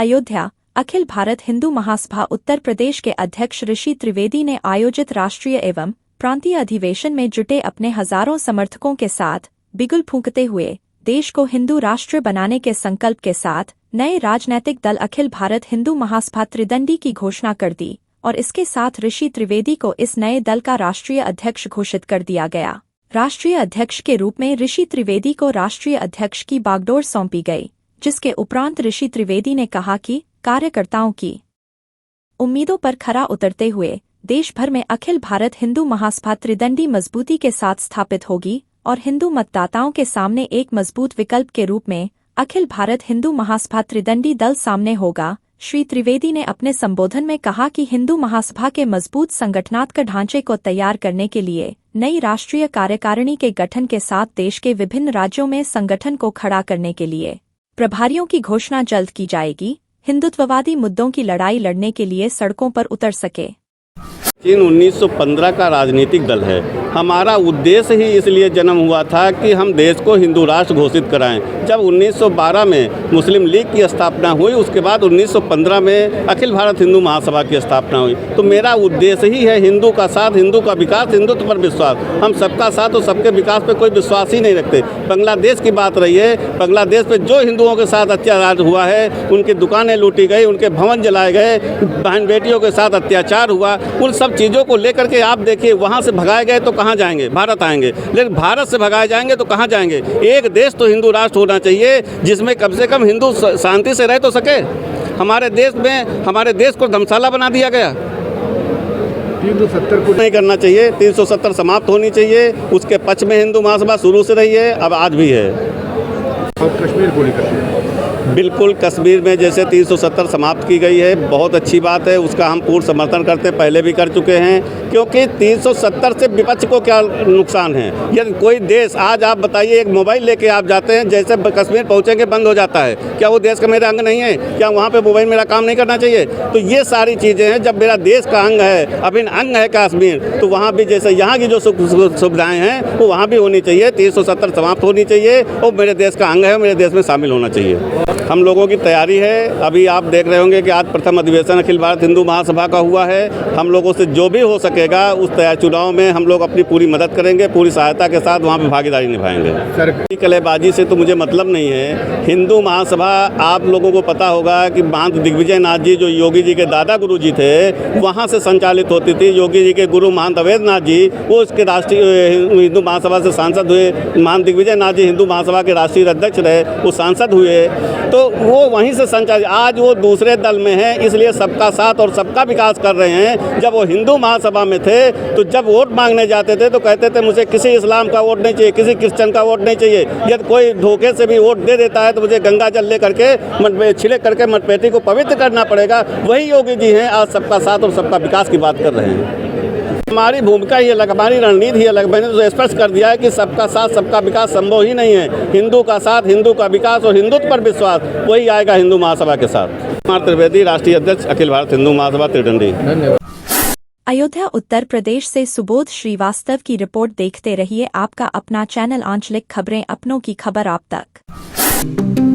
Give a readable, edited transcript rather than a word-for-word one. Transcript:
अयोध्या अखिल भारत हिंदू महासभा उत्तर प्रदेश के अध्यक्ष ऋषि त्रिवेदी ने आयोजित राष्ट्रीय एवं प्रांतीय अधिवेशन में जुटे अपने हजारों समर्थकों के साथ बिगुल फूंकते हुए देश को हिंदू राष्ट्र बनाने के संकल्प के साथ नए राजनैतिक दल अखिल भारत हिंदू महासभा त्रिदंडी की घोषणा कर दी और इसके साथ ऋषि त्रिवेदी को इस नए दल का राष्ट्रीय अध्यक्ष घोषित कर दिया गया। राष्ट्रीय अध्यक्ष के रूप में ऋषि त्रिवेदी को राष्ट्रीय अध्यक्ष की बागडोर सौंपी गई, जिसके उपरांत ऋषि त्रिवेदी ने कहा कि कार्यकर्ताओं की उम्मीदों पर खरा उतरते हुए देश भर में अखिल भारत हिंदू महासभा त्रिदंडी मजबूती के साथ स्थापित होगी और हिंदू मतदाताओं के सामने एक मजबूत विकल्प के रूप में अखिल भारत हिंदू महासभा त्रिदंडी दल सामने होगा। श्री त्रिवेदी ने अपने संबोधन में कहा कि हिंदू महासभा के मजबूत संगठनात्मक ढांचे को तैयार करने के लिए नई राष्ट्रीय कार्यकारिणी के गठन के साथ देश के विभिन्न राज्यों में संगठन को खड़ा करने के लिए प्रभारियों की घोषणा जल्द की जाएगी। हिंदुत्ववादी मुद्दों की लड़ाई लड़ने के लिए सड़कों पर उतर सके। 1915 का राजनीतिक दल है। हमारा उद्देश्य ही इसलिए जन्म हुआ था कि हम देश को हिंदू राष्ट्र घोषित कराएं। जब 1912 में मुस्लिम लीग की स्थापना हुई, उसके बाद 1915 में अखिल भारत हिंदू महासभा की स्थापना हुई। तो मेरा उद्देश्य ही है हिंदू का साथ, हिंदू का विकास, हिंदुत्व पर विश्वास। हम सबका साथ और सबके विकास पर कोई विश्वास ही नहीं रखते। बांग्लादेश की बात रही है, बांग्लादेश में जो हिंदुओं के साथ अत्याचार हुआ है, उनकी दुकानें लूटी गई, उनके भवन जलाए गए, बहन बेटियों के साथ अत्याचार हुआ, उन सब चीज़ों को लेकर के आप देखिए, वहाँ से भगाए गए तो कहाँ जाएंगे? भारत आएंगे। लेकिन भारत से भगाए जाएंगे तो कहाँ जाएंगे? एक देश तो हिंदू राष्ट्र होना चाहिए जिसमें कम से कम हिंदू शांति से रह तो सके। हमारे देश में हमारे देश को धर्मशाला बना दिया गया। 370 को नहीं करना चाहिए। 370 समाप्त होनी चाहिए। उसके पक्ष में हिंदू महासभा शुरू से रही है, अब आज भी है। और कश्मीर को लेकर बिल्कुल, कश्मीर में जैसे 370 समाप्त की गई है, बहुत अच्छी बात है। उसका हम पूर्ण समर्थन करते हैं, पहले भी कर चुके हैं, क्योंकि 370 से विपक्ष को क्या नुकसान है? यदि कोई देश, आज आप बताइए, एक मोबाइल लेके आप जाते हैं, जैसे कश्मीर पहुंचेंगे बंद हो जाता है। क्या वो देश का मेरा अंग नहीं है? क्या वहाँ पे मोबाइल मेरा काम नहीं करना चाहिए? तो ये सारी चीज़ें हैं। जब मेरा देश का अंग है, अभिन्न अंग है कश्मीर, तो वहाँ भी जैसे यहाँ की जो सुविधाएँ हैं वो वहाँ भी होनी चाहिए। 370 समाप्त होनी चाहिए और मेरे देश का अंग है, मेरे देश में शामिल होना चाहिए। हम लोगों की तैयारी है। अभी आप देख रहे होंगे कि आज प्रथम अधिवेशन अखिल भारत हिंदू महासभा का हुआ है। हम लोगों से जो भी हो सकेगा उस चुनाव में हम लोग अपनी पूरी मदद करेंगे, पूरी सहायता के साथ वहाँ पे भागीदारी निभाएंगे। कलेबाजी से तो मुझे मतलब नहीं है। हिंदू महासभा, आप लोगों को पता होगा कि महंत दिग्विजय नाथ जी, जो योगी जी के दादा गुरु जी थे, वहाँ से संचालित होती थी। योगी जी के गुरु महंत अवैधनाथ जी, वो इसके राष्ट्रीय हिंदू महासभा से सांसद हुए। महंत दिग्विजय नाथ जी हिंदू महासभा के राष्ट्रीय अध्यक्ष रहे, वो सांसद हुए, तो वो वहीं से संचालित। आज वो दूसरे दल में है, इसलिए सबका साथ और सबका विकास कर रहे हैं। जब वो हिंदू महासभा में थे तो जब वोट मांगने जाते थे तो कहते थे मुझे किसी इस्लाम का वोट नहीं चाहिए, किसी क्रिश्चियन का वोट नहीं चाहिए। यदि कोई धोखे से भी वोट दे देता है तो मुझे गंगा जल ले करके छिड़क करके मतपेटी को पवित्र करना पड़ेगा। वही योगी जी हैं, आज सबका साथ और सबका विकास की बात कर रहे हैं। हमारी भूमिका ही अलग, हमारी रणनीति ही अलग। मैंने तो स्पष्ट कर दिया है कि सबका साथ सबका विकास संभव ही नहीं है। हिंदू का साथ, हिंदू का विकास और हिंदुत्व पर विश्वास, वही आएगा हिंदू महासभा के साथ। कुमार त्रिवेदी, राष्ट्रीय अध्यक्ष अखिल भारत हिंदू महासभा त्रिदंडी। धन्यवाद। अयोध्या उत्तर प्रदेश से सुबोध श्रीवास्तव की रिपोर्ट। देखते रहिए आपका अपना चैनल आंचलिक खबरें, अपनों की खबर आप तक।